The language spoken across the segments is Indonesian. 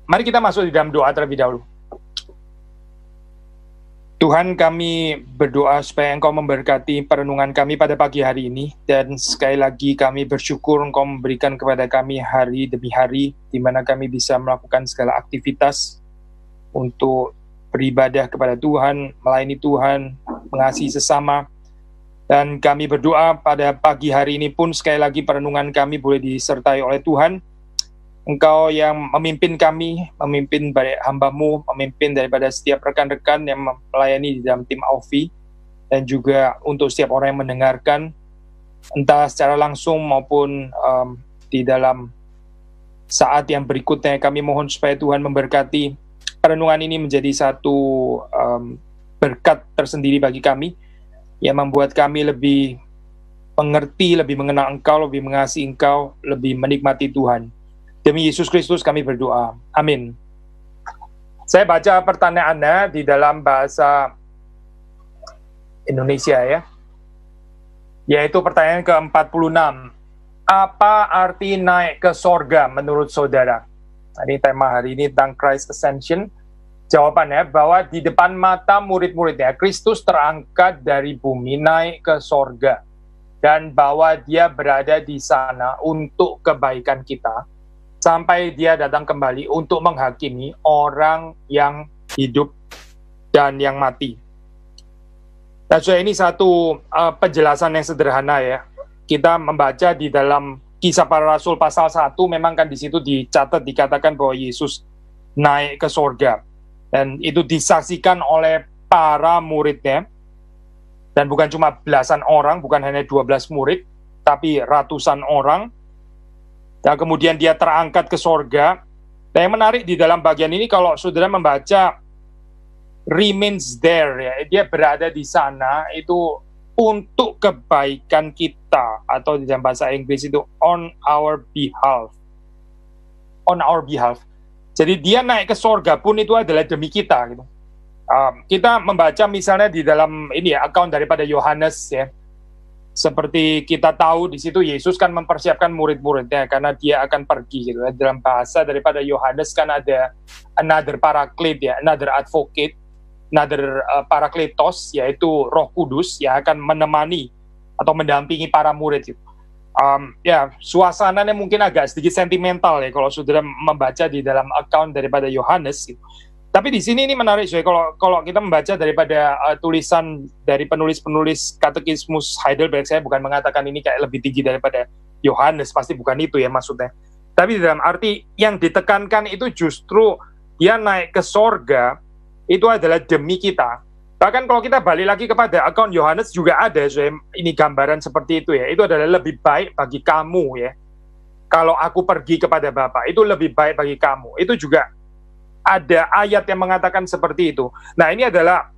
Mari kita masuk di dalam doa terlebih dahulu. Tuhan, kami berdoa supaya Engkau memberkati perenungan kami pada pagi hari ini, dan sekali lagi kami bersyukur Engkau memberikan kepada kami hari demi hari, di mana kami bisa melakukan segala aktivitas untuk beribadah kepada Tuhan, melayani Tuhan, mengasihi sesama. Dan kami berdoa pada pagi hari ini pun sekali lagi perenungan kami boleh disertai oleh Tuhan. Engkau yang memimpin kami, memimpin baik hamba-Mu, memimpin daripada setiap rekan-rekan yang melayani di dalam tim Aufi, dan juga untuk setiap orang yang mendengarkan, entah secara langsung maupun di dalam saat yang berikutnya. Kami mohon supaya Tuhan memberkati perenungan ini menjadi satu berkat tersendiri bagi kami, yang membuat kami lebih mengerti, lebih mengenal Engkau, lebih mengasihi Engkau, lebih menikmati Tuhan. Demi Yesus Kristus kami berdoa. Amin. Saya baca pertanyaannya di dalam bahasa Indonesia ya. Yaitu pertanyaan ke-46. Apa arti naik ke sorga menurut saudara? Ini tema hari ini tentang Christ Ascension. Jawabannya bahwa di depan mata murid-muridnya, Kristus terangkat dari bumi naik ke sorga. Dan bahwa dia berada di sana untuk kebaikan kita, sampai dia datang kembali untuk menghakimi orang yang hidup dan yang mati. Nah, so ini satu penjelasan yang sederhana ya. Kita membaca di dalam Kisah Para Rasul pasal 1, memang kan di situ dicatat, dikatakan bahwa Yesus naik ke sorga. Dan itu disaksikan oleh para muridnya. Dan bukan cuma belasan orang, bukan hanya 12 murid, tapi ratusan orang. Dan kemudian dia terangkat ke sorga. Dan yang menarik di dalam bagian ini, kalau saudara membaca remains there, ya, dia berada di sana itu untuk kebaikan kita, atau di dalam bahasa Inggris itu on our behalf. On our behalf. Jadi dia naik ke sorga pun itu adalah demi kita. Gitu. Kita membaca misalnya di dalam ini ya, account daripada Yohanes ya. Seperti kita tahu di situ Yesus kan mempersiapkan murid-muridnya karena dia akan pergi gitu. Dalam bahasa daripada Yohanes kan ada another paraclete ya, another advocate, another parakletos, yaitu Roh Kudus yang akan menemani atau mendampingi para murid itu. Ya, suasananya mungkin agak sedikit sentimental ya kalau saudara membaca di dalam account daripada Yohanes gitu. Tapi di sini ini menarik, kalau kita membaca daripada tulisan dari penulis-penulis Katekismus Heidelberg, saya bukan mengatakan ini kayak lebih tinggi daripada Yohanes, pasti bukan itu ya maksudnya. Tapi dalam arti yang ditekankan itu justru dia naik ke sorga, itu adalah demi kita. Bahkan kalau kita balik lagi kepada akun Yohanes juga ada, ini gambaran seperti itu ya, itu adalah lebih baik bagi kamu ya. Kalau aku pergi kepada Bapa, itu lebih baik bagi kamu. Itu juga ada ayat yang mengatakan seperti itu. Nah, ini adalah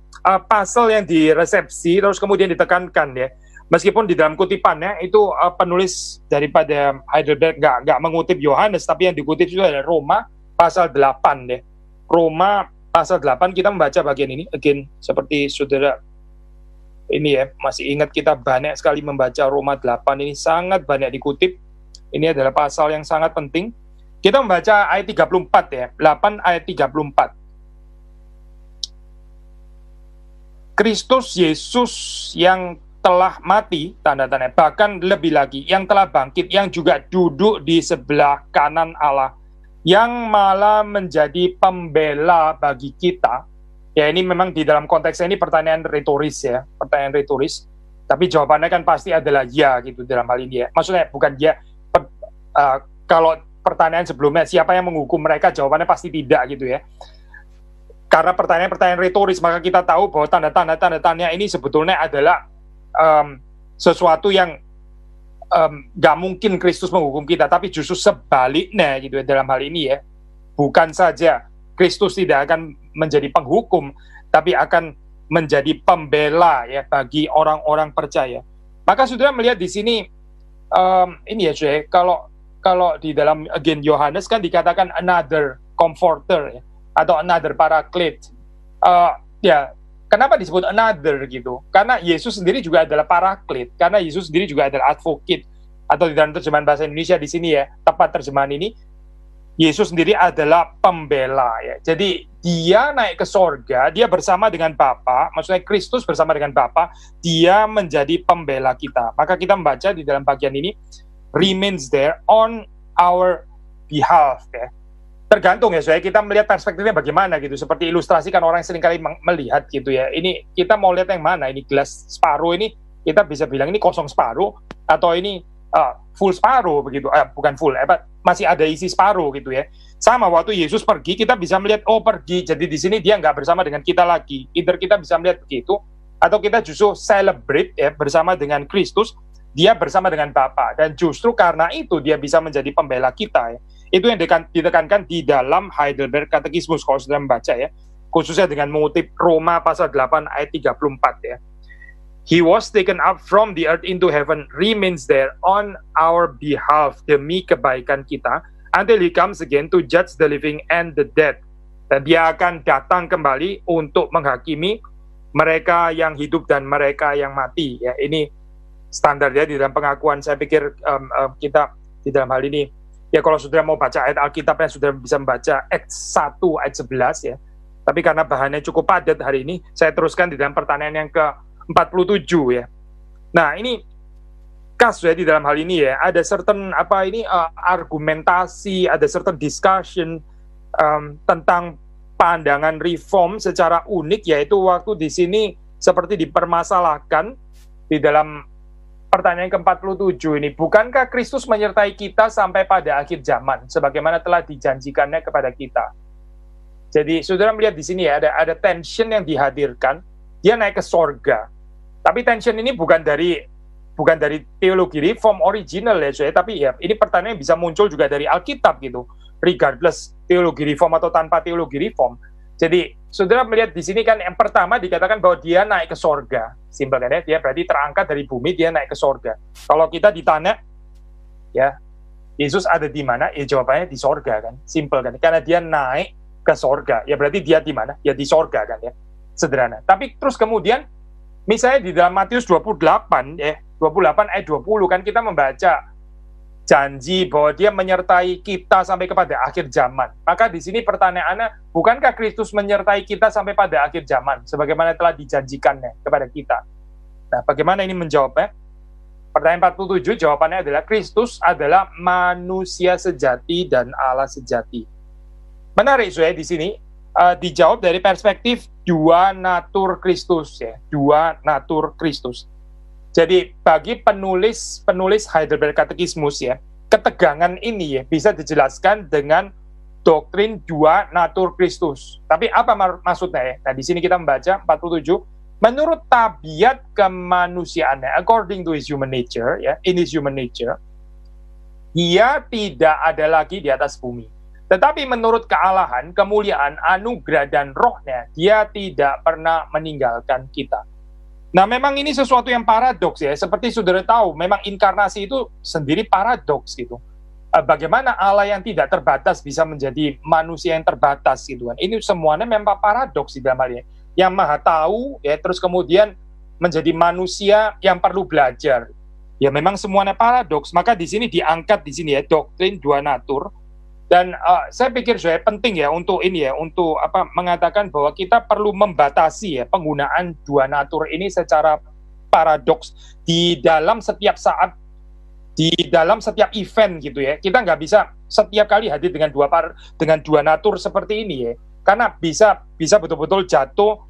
pasal yang diresepsi terus kemudian ditekankan ya. Meskipun di dalam kutipannya itu penulis daripada Heidelberg nggak mengutip Yohanes, tapi yang dikutip itu adalah Roma pasal 8 deh. Roma pasal 8 kita membaca bagian ini again seperti saudara ini ya, masih ingat kita banyak sekali membaca Roma 8 ini, sangat banyak dikutip. Ini adalah pasal yang sangat penting. Kita membaca ayat 34 ya, 8 ayat 34. Kristus Yesus yang telah mati, tanda-tanda, bahkan lebih lagi, yang telah bangkit, yang juga duduk di sebelah kanan Allah, yang malah menjadi pembela bagi kita. Ya, ini memang di dalam konteksnya ini pertanyaan retoris ya, pertanyaan retoris. Tapi jawabannya kan pasti adalah ya gitu dalam hal ini ya. Maksudnya bukan ya, kalau pertanyaan sebelumnya, siapa yang menghukum mereka? Jawabannya pasti tidak gitu ya. Karena pertanyaan-pertanyaan retoris, maka kita tahu bahwa tanda-tanda ini sebetulnya adalah sesuatu yang gak mungkin Kristus menghukum kita, tapi justru sebaliknya gitu ya dalam hal ini ya. Bukan saja Kristus tidak akan menjadi penghukum, tapi akan menjadi pembela ya bagi orang-orang percaya. Maka saudara melihat di sini ini ya saudara, kalau di dalam again Yohanes kan dikatakan another comforter ya, atau another paraclete. Ya, kenapa disebut another gitu? Karena Yesus sendiri juga adalah paraclete, karena Yesus sendiri juga adalah advocate, atau di dalam terjemahan bahasa Indonesia di sini ya, tepat terjemahan ini, Yesus sendiri adalah pembela ya. Jadi dia naik ke sorga, dia bersama dengan Bapa, maksudnya Kristus bersama dengan Bapa, dia menjadi pembela kita. Maka kita membaca di dalam bagian ini, remains there on our behalf ya. Tergantung ya, saya kita melihat perspektifnya bagaimana gitu. Seperti ilustrasi kan orang seringkali melihat gitu ya. Ini kita mau lihat yang mana? Ini gelas separuh ini kita bisa bilang ini kosong separuh atau ini full separuh begitu. Bukan full, masih ada isi separuh gitu ya. Sama waktu Yesus pergi, kita bisa melihat pergi. Jadi di sini dia nggak bersama dengan kita lagi. Either kita bisa melihat begitu atau kita justru celebrate ya bersama dengan Kristus. Dia bersama dengan Bapa dan justru karena itu dia bisa menjadi pembela kita ya. Itu yang ditekankan di dalam Heidelberg Katekismus kalau sudah membaca ya, khususnya dengan mengutip Roma pasal 8 ayat 34 ya. He was taken up from the earth into heaven, remains there on our behalf demi kebaikan kita, until he comes again to judge the living and the dead. Dan dia akan datang kembali untuk menghakimi mereka yang hidup dan mereka yang mati ya. Ini standar ya di dalam pengakuan. Saya pikir kita di dalam hal ini ya, kalau saudara mau baca ayat Alkitabnya, saudara bisa membaca Acts 1 ayat 11 ya. Tapi karena bahannya cukup padat hari ini, saya teruskan di dalam pertanyaan yang ke-47 ya. Nah, ini kasus ya di dalam hal ini ya, ada certain argumentasi, ada certain discussion tentang pandangan reform secara unik, yaitu waktu di sini seperti dipermasalahkan di dalam pertanyaan ke-47 ini, bukankah Kristus menyertai kita sampai pada akhir zaman, sebagaimana telah dijanjikannya kepada kita? Jadi, saudara melihat di sini ya, ada tension yang dihadirkan, dia naik ke sorga. Tapi tension ini bukan dari teologi reform original ya, tapi ya ini pertanyaan yang bisa muncul juga dari Alkitab gitu, regardless teologi reform atau tanpa teologi reform. Jadi, saudara melihat di sini kan yang pertama dikatakan bahwa dia naik ke sorga. Simpel kan ya, dia berarti terangkat dari bumi, dia naik ke sorga. Kalau kita ditanya, ya, Yesus ada di mana? Ya jawabannya di sorga kan. Simpel kan, karena dia naik ke sorga. Ya berarti dia di mana? Ya di sorga kan ya. Sederhana. Tapi terus kemudian, misalnya di dalam Matius 28 ayat 20 kan kita membaca janji bahwa dia menyertai kita sampai kepada akhir zaman. Maka di sini pertanyaannya, bukankah Kristus menyertai kita sampai pada akhir zaman, sebagaimana telah dijanjikannya kepada kita? Nah, bagaimana ini menjawabnya? Pertanyaan 47, jawabannya adalah Kristus adalah manusia sejati dan Allah sejati. Menarik, saya di sini dijawab dari perspektif dua natur Kristus ya, dua natur Kristus. Jadi bagi penulis Heidelberg Katekismus ya, ketegangan ini ya bisa dijelaskan dengan doktrin dua natur Kristus. Tapi apa maksudnya ya? Nah, di sini kita membaca 47, menurut tabiat kemanusiaannya, according to his human nature ya, in his human nature, dia tidak ada lagi di atas bumi. Tetapi menurut kealahan, kemuliaan, anugerah dan rohnya, dia tidak pernah meninggalkan kita. Nah, memang ini sesuatu yang paradoks ya. Seperti saudara tahu, memang inkarnasi itu sendiri paradoks gitu. Bagaimana Allah yang tidak terbatas bisa menjadi manusia yang terbatas gitu kan. Ini semuanya memang paradoks di dalam hal ini. Yang maha tahu ya, terus kemudian menjadi manusia yang perlu belajar. Ya memang semuanya paradoks. Maka di sini diangkat di sini ya doktrin dua natur. Dan saya pikir saya penting ya untuk mengatakan bahwa kita perlu membatasi ya penggunaan dua natur ini secara paradoks di dalam setiap saat, di dalam setiap event gitu ya. Kita nggak bisa setiap kali hadir dengan dua natur seperti ini ya, karena bisa betul-betul jatuh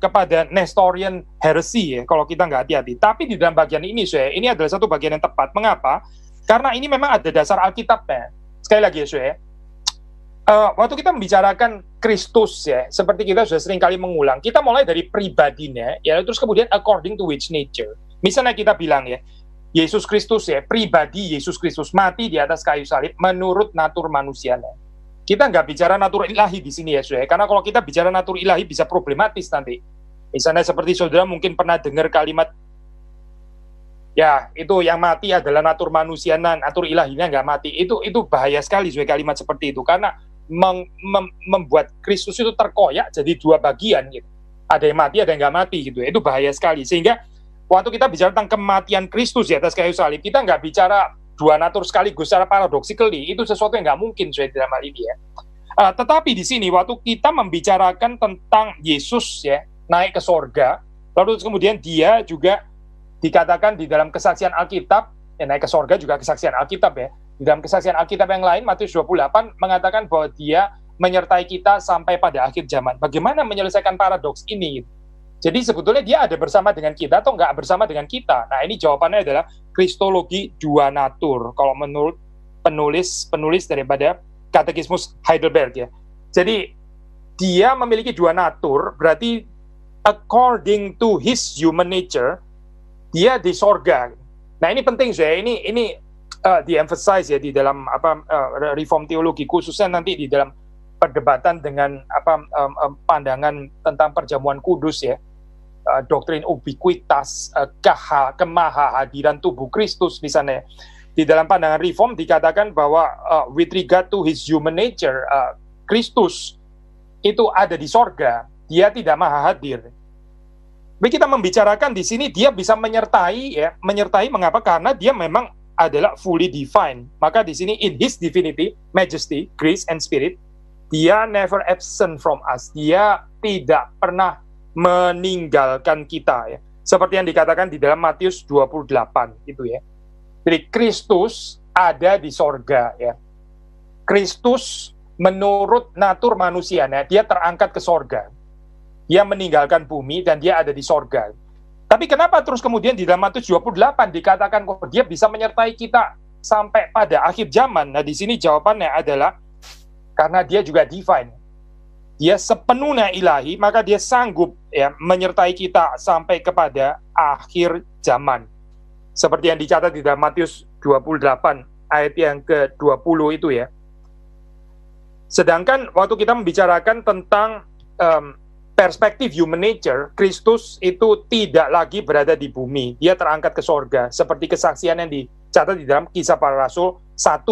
kepada Nestorian heresy ya kalau kita nggak hati-hati. Tapi di dalam bagian ini ini adalah satu bagian yang tepat. Mengapa? Karena ini memang ada dasar Alkitabnya. Sekali lagi ya, waktu kita membicarakan Kristus ya, seperti kita sudah sering kali mengulang, kita mulai dari pribadinya, ya, terus kemudian according to which nature. Misalnya kita bilang ya, Yesus Kristus ya, pribadi Yesus Kristus mati di atas kayu salib menurut natur manusianya. Kita nggak bicara natur ilahi di sini ya, karena kalau kita bicara natur ilahi bisa problematis nanti. Misalnya seperti saudara mungkin pernah dengar kalimat, ya itu yang mati adalah natur manusia, natur ilahinya nggak mati. Itu bahaya sekali kalimat seperti itu, karena membuat Kristus itu terkoyak jadi dua bagian gitu. Ada yang mati, ada yang nggak mati gitu. Itu bahaya sekali. Sehingga waktu kita bicara tentang kematian Kristus di atas kayu salib, kita nggak bicara dua natur sekaligus secara paradoxically, itu sesuatu yang nggak mungkin saya dalam hal ini ya. Tetapi di sini waktu kita membicarakan tentang Yesus ya naik ke sorga, lalu kemudian dia juga dikatakan di dalam kesaksian Alkitab, ya naik ke sorga juga kesaksian Alkitab ya. Di dalam kesaksian Alkitab yang lain, Matius 28 mengatakan bahwa dia menyertai kita sampai pada akhir zaman. Bagaimana menyelesaikan paradoks ini? Jadi sebetulnya dia ada bersama dengan kita atau nggak bersama dengan kita? Nah ini jawabannya adalah Kristologi dua natur, kalau menurut penulis daripada Katekismus Heidelberg ya. Jadi dia memiliki dua natur, berarti according to his human nature, dia di sorga. Nah ini penting saya, ini di-emphasize ya di dalam reform teologi, khususnya nanti di dalam perdebatan dengan pandangan tentang perjamuan kudus ya, doktrin ubiquitas, kemahahadiran tubuh Kristus misalnya. Di dalam pandangan reform dikatakan bahwa with regard to his human nature, Kristus itu ada di sorga, dia tidak maha hadir. Tapi kita membicarakan di sini dia bisa menyertai ya, menyertai mengapa? Karena dia memang adalah fully divine. Maka di sini in his divinity, majesty, grace and spirit, dia never absent from us. Dia tidak pernah meninggalkan kita ya. Seperti yang dikatakan di dalam Matius 28 itu ya. Jadi Kristus ada di sorga ya. Kristus menurut natur manusianya dia terangkat ke sorga. Dia meninggalkan bumi dan dia ada di sorga. Tapi kenapa terus kemudian di dalam Matius 28 dikatakan kok dia bisa menyertai kita sampai pada akhir zaman? Nah di sini jawabannya adalah karena dia juga divine. Dia sepenuhnya ilahi, maka dia sanggup ya menyertai kita sampai kepada akhir zaman. Seperti yang dicatat di dalam Matius 28 ayat yang ke-20 itu ya. Sedangkan waktu kita membicarakan tentang perspektif human nature, Kristus itu tidak lagi berada di bumi. Dia terangkat ke sorga. Seperti kesaksian yang dicatat di dalam Kisah Para Rasul 1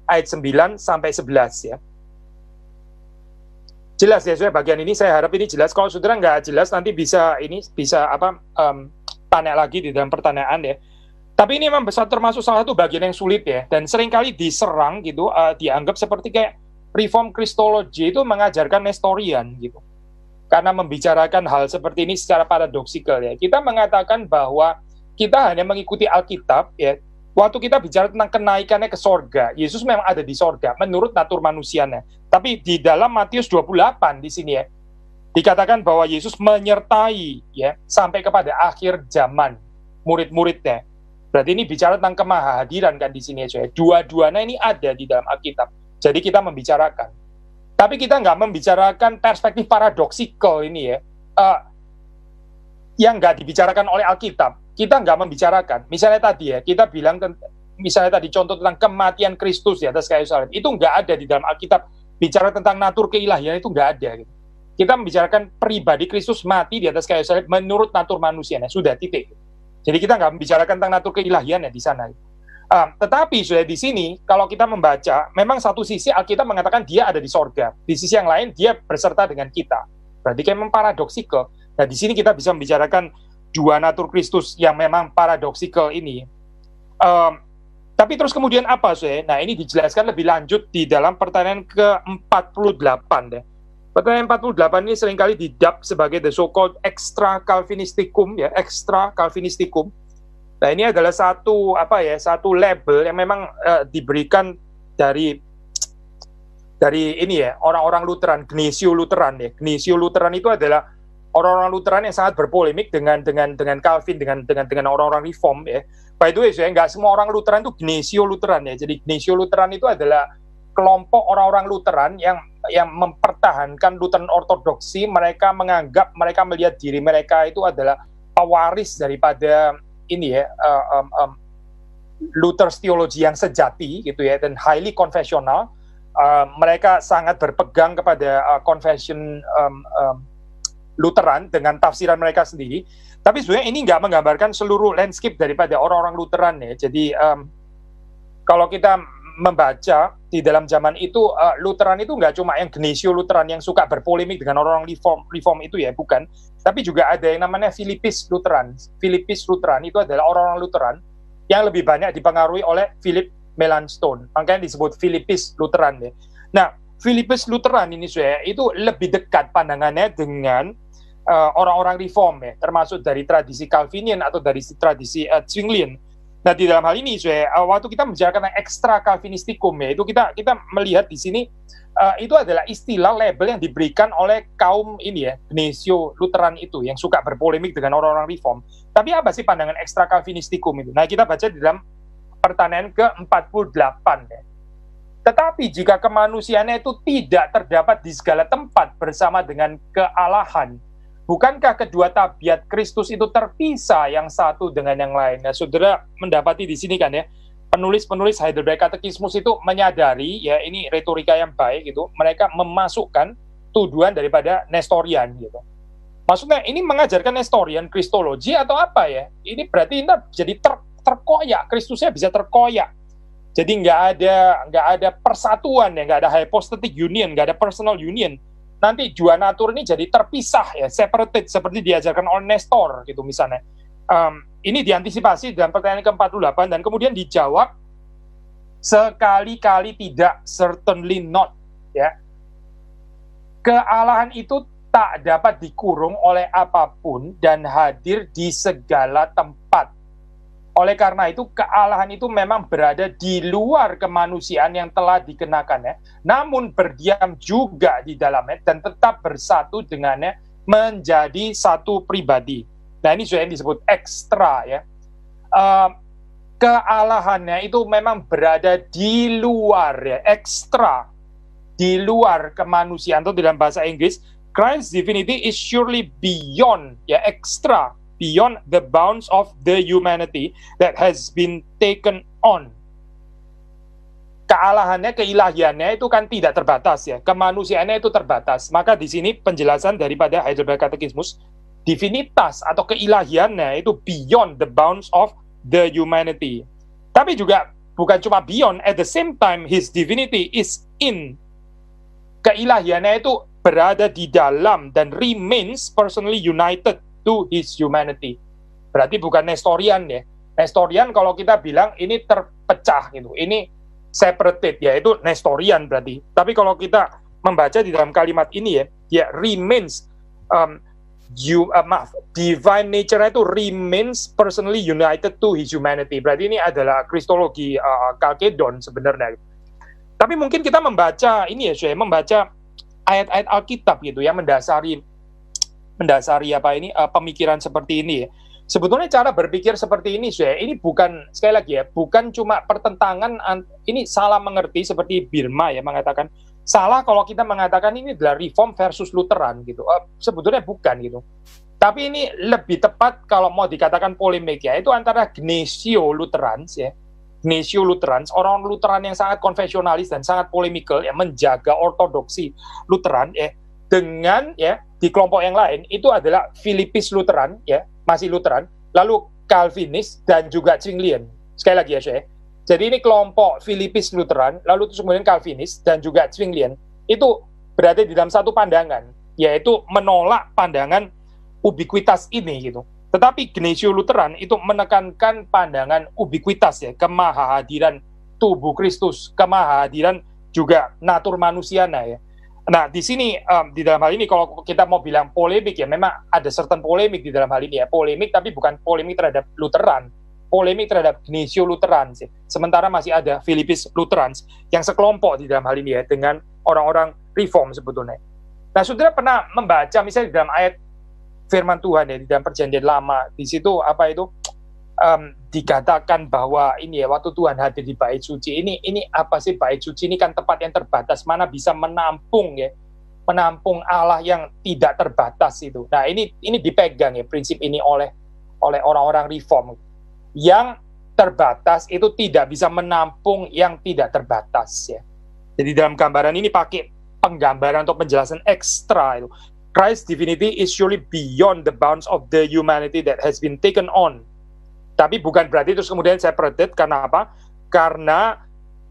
ayat 9 sampai 11 ya. Jelas ya, bagian ini saya harap ini jelas. Kalau saudara nggak jelas nanti bisa tanya lagi di dalam pertanyaan ya. Tapi ini memang termasuk salah satu bagian yang sulit ya, dan seringkali diserang gitu, dianggap seperti kayak Reform Kristologi itu mengajarkan Nestorian gitu. Karena membicarakan hal seperti ini secara paradoksikal ya. Kita mengatakan bahwa kita hanya mengikuti Alkitab ya. Waktu kita bicara tentang kenaikannya ke sorga, Yesus memang ada di sorga menurut natur manusianya. Tapi di dalam Matius 28 di sini ya, dikatakan bahwa Yesus menyertai ya sampai kepada akhir zaman murid-muridnya. Berarti ini bicara tentang kemahahadiran kan di sini ya. Dua-duanya ini ada di dalam Alkitab. Jadi kita membicarakan. Tapi kita nggak membicarakan perspektif paradoksikal ini ya. Yang nggak dibicarakan oleh Alkitab. Kita nggak membicarakan. Misalnya tadi ya, kita bilang, misalnya tadi contoh tentang kematian Kristus di atas kayu salib. Itu nggak ada di dalam Alkitab. Bicara tentang natur keilahian itu nggak ada. Gitu. Kita membicarakan pribadi Kristus mati di atas kayu salib menurut natur manusianya. Sudah, titik. Jadi kita nggak membicarakan tentang natur keilahian ya di sana. Tetapi sudah di sini, kalau kita membaca, memang satu sisi Alkitab mengatakan dia ada di sorga. Di sisi yang lain, dia berserta dengan kita. Berarti kayak memang paradoksikal. Nah, di sini kita bisa membicarakan dua natur Kristus yang memang paradoksikal ini. Tapi terus kemudian apa, Suhe? Nah, ini dijelaskan lebih lanjut di dalam pertanyaan ke-48 deh. Pertanyaan 48 ini seringkali didap sebagai the so-called extra Calvinisticum ya, extra Calvinisticum. Nah, ini adalah satu label yang memang diberikan dari ini ya, orang-orang Lutheran, Gnesio Lutheran ya. Gnesio Lutheran itu adalah orang-orang Lutheran yang sangat berpolemik dengan Calvin, dengan orang-orang Reform ya. By the way, saya nggak semua orang Lutheran itu Gnesio Lutheran ya. Jadi Gnesio Lutheran itu adalah kelompok orang-orang Lutheran yang mempertahankan Lutheran ortodoksi. Mereka melihat diri mereka itu adalah pewaris daripada ini ya, Luther's theology yang sejati gitu ya, dan highly confessional. Mereka sangat berpegang kepada confession Lutheran dengan tafsiran mereka sendiri. Tapi sebenarnya ini nggak menggambarkan seluruh landscape daripada orang-orang Lutheran ya. Jadi kalau kita membaca di dalam zaman itu, Lutheran itu nggak cuma yang Gnesio Lutheran yang suka berpolemik dengan orang-orang reform itu ya, bukan. Tapi juga ada yang namanya Philippist Lutheran. Philippist Lutheran itu adalah orang-orang Lutheran yang lebih banyak dipengaruhi oleh Philip Melanchthon. Makanya disebut Philippist Lutheran ya. Nah, Philippist Lutheran ini itu lebih dekat pandangannya dengan orang-orang reform ya, termasuk dari tradisi Calvinian atau dari tradisi Zwinglian. Nah, di dalam hal ini waktu kita membicarakan ekstra Calvinistikum ya, itu kita melihat di sini itu adalah istilah label yang diberikan oleh kaum ini ya, Gnesio Lutheran itu yang suka berpolemik dengan orang-orang reform. Tapi apa sih pandangan ekstra Calvinistikum itu? Nah, kita baca di dalam pertanyaan ke-48 ya. Tetapi jika kemanusiaannya itu tidak terdapat di segala tempat bersama dengan kealahan, bukankah kedua tabiat Kristus itu terpisah yang satu dengan yang lain? Nah, saudara mendapati di sini kan ya, penulis-penulis Heidelberg Katekismus itu menyadari ya, ini retorika yang baik gitu, mereka memasukkan tuduhan daripada Nestorian gitu. Maksudnya ini mengajarkan Nestorian Kristologi atau apa ya? Ini berarti ini jadi terkoyak, Kristusnya bisa terkoyak. Jadi nggak ada persatuan ya, nggak ada hypostatic union, nggak ada personal union. Nanti jua natur ini jadi terpisah ya, separated seperti diajarkan oleh Nestor gitu misalnya. Ini diantisipasi dalam pertanyaan ke-48 dan kemudian dijawab sekali-kali tidak, certainly not ya. Kealahan itu tak dapat dikurung oleh apapun dan hadir di segala tempat. Oleh karena itu, kealahan itu memang berada di luar kemanusiaan yang telah dikenakannya, namun berdiam juga di dalamnya dan tetap bersatu dengannya menjadi satu pribadi. Nah, ini sudah yang disebut ekstra ya. Kealahannya itu memang berada di luar ya, ekstra, di luar kemanusiaan, atau dalam bahasa Inggris, Christ's divinity is surely beyond ya, ekstra, beyond the bounds of the humanity that has been taken on. Kealahannya, keilahiannya itu kan tidak terbatas ya, kemanusiaannya itu terbatas. Maka di sini penjelasan daripada Heidelberg Katekismus, divinitas atau keilahiannya itu beyond the bounds of the humanity. Tapi juga bukan cuma beyond, at the same time his divinity is in. Keilahiannya itu berada di dalam dan remains personally united to his humanity. Berarti bukan Nestorian ya. Nestorian kalau kita bilang ini terpecah gitu, ini separated ya, itu Nestorian berarti. Tapi kalau kita membaca di dalam kalimat ini ya remains, divine nature itu remains personally united to his humanity. Berarti ini adalah kristologi Chalcedon sebenarnya. Tapi mungkin kita membaca ini ya, membaca ayat-ayat Alkitab gitu yang mendasari pemikiran seperti ini ya. Sebetulnya cara berpikir seperti ini ini bukan, sekali lagi ya, bukan cuma pertentangan, ini salah mengerti seperti Birma ya mengatakan salah kalau kita mengatakan ini adalah Reform versus Lutheran gitu. Sebetulnya bukan gitu. Tapi ini lebih tepat kalau mau dikatakan polemik ya, itu antara Gnesio Lutherans ya. Gnesio Lutherans, orang Lutheran yang sangat konvensionalis dan sangat polemikal ya, menjaga ortodoksi Lutheran ya, dengan ya di kelompok yang lain itu adalah Philippist Lutheran ya, masih Lutheran, lalu Calvinis dan juga Zwinglian. Sekali lagi ya, jadi ini kelompok Philippist Lutheran, lalu terus kemudian Calvinis dan juga Zwinglian itu berada di dalam satu pandangan, yaitu menolak pandangan ubiquitas ini gitu. Tetapi Gnesio Lutheran itu menekankan pandangan ubiquitas ya, kemahahadiran tubuh Kristus, kemahahadiran juga natur manusianya ya. Nah, di sini di dalam hal ini kalau kita mau bilang polemik ya, memang ada certain polemik di dalam hal ini ya. Polemik tapi bukan polemik terhadap Lutheran, polemik terhadap Gnesio Lutheran sih. Sementara masih ada Philippist Lutherans yang sekelompok di dalam hal ini ya dengan orang-orang reform sebetulnya. Nah, saudara pernah membaca misalnya di dalam ayat firman Tuhan ya di dalam Perjanjian Lama, di situ apa itu dikatakan bahwa ini ya, waktu Tuhan hadir di bait suci ini apa sih bait suci ini kan tempat yang terbatas, mana bisa menampung ya, menampung Allah yang tidak terbatas itu. Nah, ini dipegang ya prinsip ini oleh orang-orang reform. Yang terbatas itu tidak bisa menampung yang tidak terbatas ya. Jadi dalam gambaran ini pakai penggambaran atau penjelasan ekstra itu. Christ's divinity is surely beyond the bounds of the humanity that has been taken on. Tapi bukan berarti terus kemudian separated. Karena apa? Karena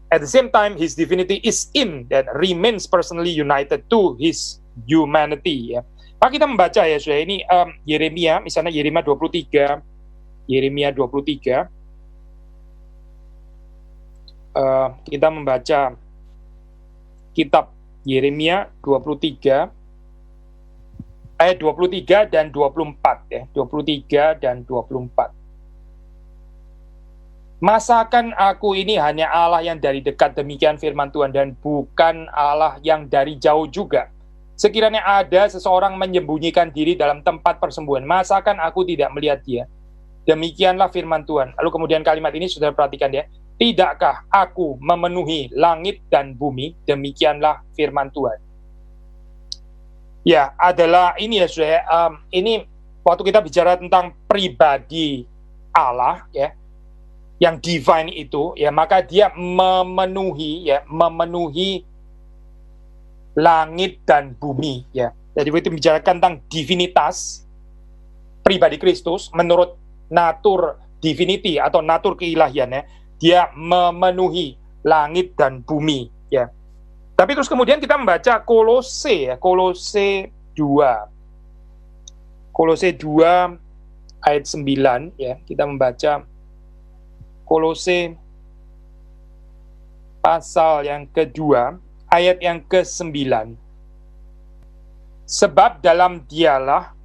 at the same time his divinity is in, that remains personally united to his humanity ya. Maka kita membaca ya sudah ini Yeremia, misalnya Yeremia 23 kita membaca kitab Yeremia 23 ayat 23 dan 24 ya, 23 dan 24. Masakan aku ini hanya Allah yang dari dekat, demikian firman Tuhan, dan bukan Allah yang dari jauh juga. Sekiranya ada seseorang menyembunyikan diri dalam tempat persembunyian, masakan aku tidak melihat dia? Demikianlah firman Tuhan. Lalu kemudian kalimat ini sudah perhatikan ya. Tidakkah aku memenuhi langit dan bumi? Demikianlah firman Tuhan. Ya, adalah ini ya saudara. Ini waktu kita bicara tentang pribadi Allah ya, yang divine itu ya, maka dia memenuhi langit dan bumi ya. Jadi itu bicarakan tentang divinitas pribadi Kristus menurut natur divinity atau natur keilahiannya, dia memenuhi langit dan bumi ya. Tapi terus kemudian kita membaca Kolose ya, Kolose 2 ayat 9 ya, kita membaca Kolose pasal yang kedua, ayat yang ke-9. Sebab dalam dialah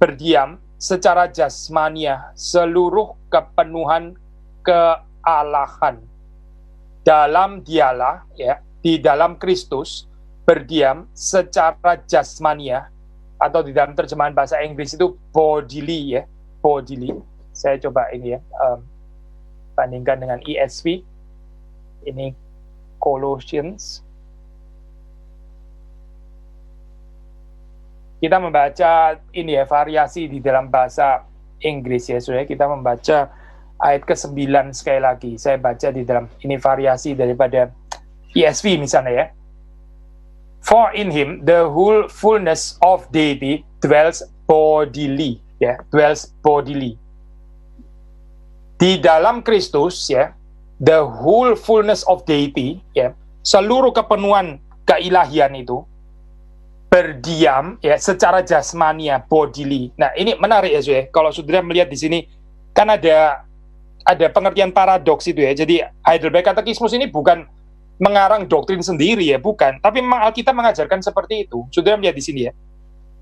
berdiam secara jasmania seluruh kepenuhan kealahan. Dalam dialah, ya, di dalam Kristus berdiam secara jasmania, atau di dalam terjemahan bahasa Inggris itu bodily ya, bodily. Saya coba ini ya, bandingkan dengan ESV. Ini Colossians. Kita membaca ini ya, variasi di dalam bahasa Inggris ya, saudara. Kita membaca ayat ke-9 sekali lagi. Saya baca di dalam ini variasi daripada ESV misalnya ya. For in him the whole fullness of deity dwells bodily, ya, dwells bodily. Di dalam Kristus ya, the whole fullness of deity ya, seluruh kepenuhan keilahian itu berdiam ya secara jasmania, bodily. Nah, ini menarik ya, saudara. Kalau saudara melihat di sini kan ada pengertian paradoks itu ya. Jadi Heidelberg Katekismus ini bukan mengarang doktrin sendiri ya, bukan. Tapi memang Alkitab mengajarkan seperti itu. Saudara melihat di sini ya.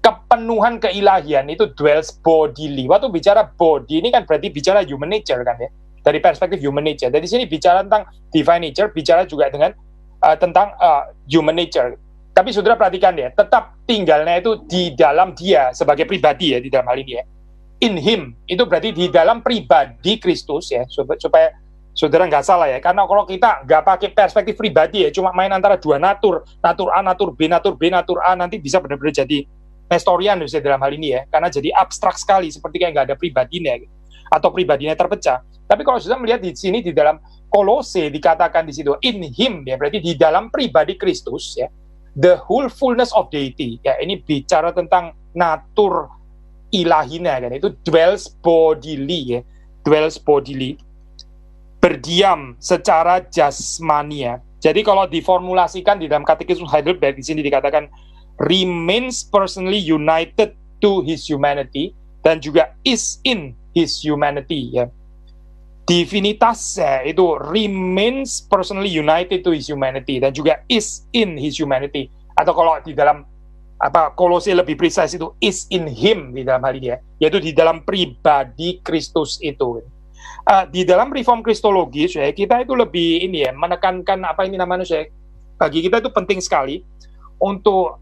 Kepenuhan keilahian itu dwells bodily. Waktu bicara body ini kan berarti bicara human nature kan ya. Dari perspektif human nature. Dari sini bicara tentang divine nature, bicara juga dengan tentang human nature. Tapi saudara perhatikan ya, tetap tinggalnya itu di dalam dia sebagai pribadi ya, di dalam hal ini ya. In him, itu berarti di dalam pribadi Kristus ya, supaya saudara nggak salah ya, karena kalau kita nggak pakai perspektif pribadi ya, cuma main antara dua natur A, natur B, natur B, natur A, nanti bisa benar-benar jadi Nestorian bisa dalam hal ini ya, karena jadi abstrak sekali, seperti kayak nggak ada pribadinya gitu, atau pribadinya terpecah. Tapi kalau sudah melihat di sini di dalam Kolose dikatakan di situ in him ya, berarti di dalam pribadi Kristus ya, the whole fullness of deity ya, ini bicara tentang natur ilahinya kan, itu dwells bodily ya, dwells bodily, berdiam secara jasmania. Jadi kalau diformulasikan di dalam Katekismus Heidelberg di sini dikatakan remains personally united to his humanity, dan juga is in his humanity ya. Divinitasnya itu remains personally united to his humanity, dan juga is in his humanity. Atau kalau di dalam Kolose lebih precise itu is in him di dalam hal ini ya, yaitu di dalam pribadi Kristus itu. Di dalam reform kristologi ya, kita itu lebih ini ya, menekankan apa ini namanya ya, bagi kita itu penting sekali untuk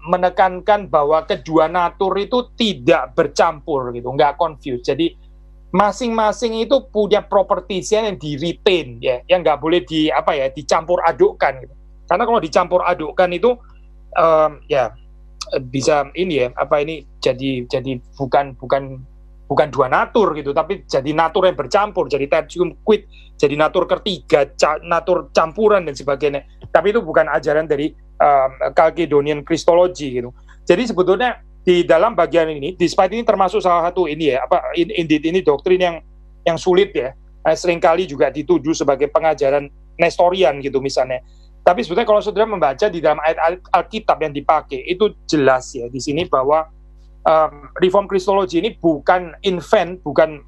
menekankan bahwa kedua natur itu tidak bercampur gitu, nggak confuse. Jadi masing-masing itu punya propertiesnya yang di-retain ya, yang nggak boleh dicampur adukkan gitu. Karena kalau dicampur adukkan itu ya bisa ini ya, jadi bukan dua natur gitu, tapi jadi natur yang bercampur, jadi tertium quid, jadi natur ketiga, natur campuran dan sebagainya. Tapi itu bukan ajaran dari Chalcedonian Christology gitu. Jadi sebetulnya di dalam bagian ini, despite ini termasuk salah satu ini ya, indeed ini doktrin yang sulit ya, seringkali juga dituduh sebagai pengajaran Nestorian gitu misalnya. Tapi sebetulnya kalau saudara membaca di dalam ayat Alkitab yang dipakai, itu jelas ya di sini bahwa Reform Kristologi ini bukan invent, bukan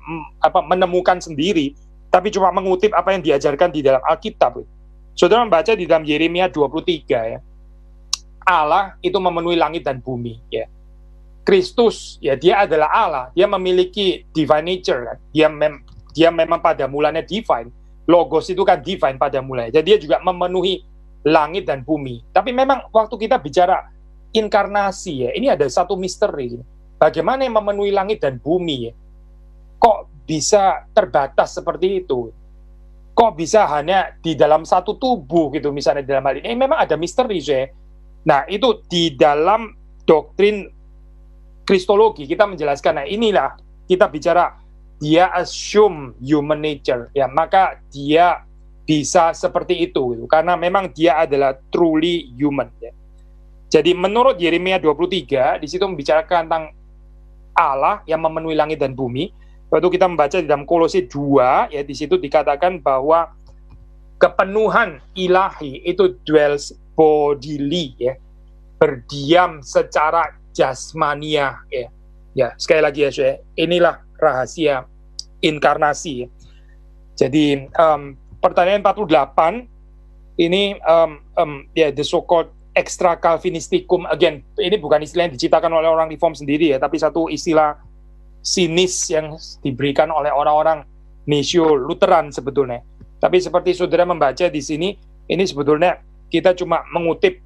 menemukan sendiri, tapi cuma mengutip apa yang diajarkan di dalam Alkitab. Saudara membaca di dalam Yeremia 23 ya. Allah itu memenuhi langit dan bumi ya. Kristus ya, dia adalah Allah, dia memiliki divine nature kan. Dia memang pada mulanya divine. Logos itu kan divine pada mulanya. Jadi dia juga memenuhi langit dan bumi. Tapi memang waktu kita bicara inkarnasi ya, ini ada satu misteri. Bagaimana yang memenuhi langit dan bumi ya? Kok bisa terbatas seperti itu? Kok bisa hanya di dalam satu tubuh gitu misalnya dalam hal ini? Memang ada misteri ya. Nah, itu di dalam doktrin Kristologi kita menjelaskan. Nah, inilah kita bicara dia assume human nature ya, maka dia bisa seperti itu gitu, karena memang dia adalah truly human ya. Jadi menurut Yeremia 23 di situ membicarakan tentang Allah yang memenuhi langit dan bumi. Waktu kita membaca di dalam Kolose 2 ya, di situ dikatakan bahwa kepenuhan ilahi itu dwells bodily ya, berdiam secara jasmania ya. Ya, sekali lagi ya, saya inilah rahasia inkarnasi ya. Jadi pertanyaan 48 ini ya, the so-called extra Calvinisticum, again ini bukan istilah yang diciptakan oleh orang Reform sendiri ya, tapi satu istilah sinis yang diberikan oleh orang-orang Neo-Lutheran sebetulnya. Tapi seperti saudara membaca di sini, ini sebetulnya kita cuma mengutip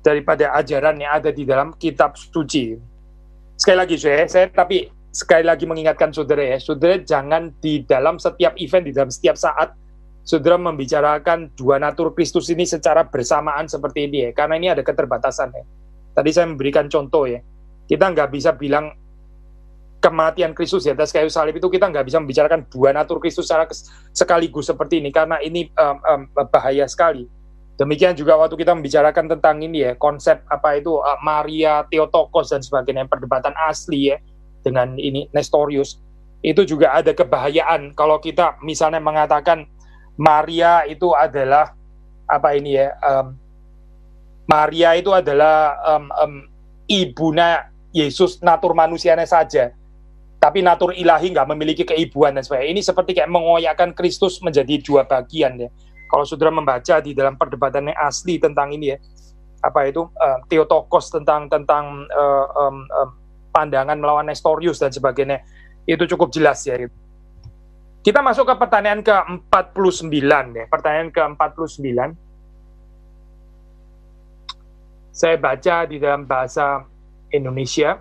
daripada ajaran yang ada di dalam kitab suci. Sekali lagi saya tapi sekali lagi mengingatkan saudara ya, saudara jangan di dalam setiap event, di dalam setiap saat saudara membicarakan dua natur Kristus ini secara bersamaan seperti ini ya, karena ini ada keterbatasan ya. Tadi saya memberikan contoh ya, kita nggak bisa bilang kematian Kristus di atas kayu salib itu, kita nggak bisa membicarakan dua natur Kristus secara sekaligus seperti ini, karena ini bahaya sekali. Demikian juga waktu kita membicarakan tentang ini ya, konsep apa itu Maria, Theotokos dan sebagainya, perdebatan asli ya dengan ini Nestorius, itu juga ada kebahayaan kalau kita misalnya mengatakan Maria itu adalah apa ini ya, Maria itu adalah ibunya Yesus, natur manusianya saja, tapi natur ilahi nggak memiliki keibuan dan sebagainya. Ini seperti kayak mengoyakkan Kristus menjadi dua bagian ya. Kalau saudara membaca di dalam perdebatannya asli tentang ini ya, apa itu Theotokos tentang pandangan melawan Nestorius dan sebagainya, itu cukup jelas ya. Kita masuk ke pertanyaan ke-49 ya. Pertanyaan ke-49. Saya baca di dalam bahasa Indonesia.